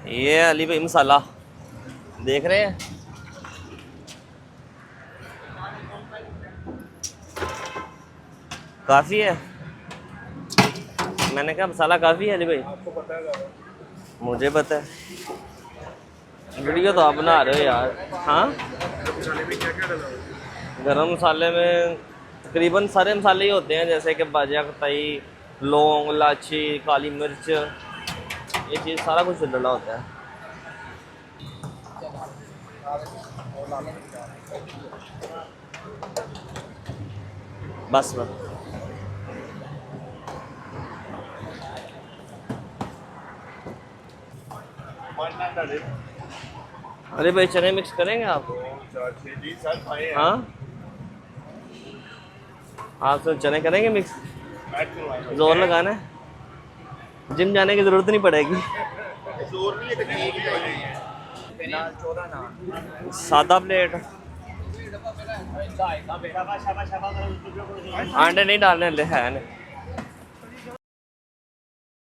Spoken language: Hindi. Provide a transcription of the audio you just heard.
ये अली भाई मसाला देख रहे हैं। काफ़ी है, मैंने कहा मसाला काफ़ी है अली भाई। आपको पता है? मुझे पता है, वीडियो तो आप बना रहे हो यार। हाँ, मसाले में क्या क्या डाला हुआ है? गरम मसाले में तकरीबन सारे मसाले ही होते हैं, जैसे कि बाजा कतई, लौंग, इलायची, काली मिर्च, ये चीज़ सारा कुछ डला होता है। बस बस अरे भाई चने मिक्स करेंगे आप? जी सर खाए हैं। हाँ, आप तो चने करेंगे मिक्स? ऐड करवाएं। जोर लगाना है, जिम जाने की ज़रूरत नहीं पड़ेगी। जोर नहीं है, तकलीफ भी हो जाएगी। नान 14 नान। सादा प्लेट, अंडे नहीं डालने ले है नहीं।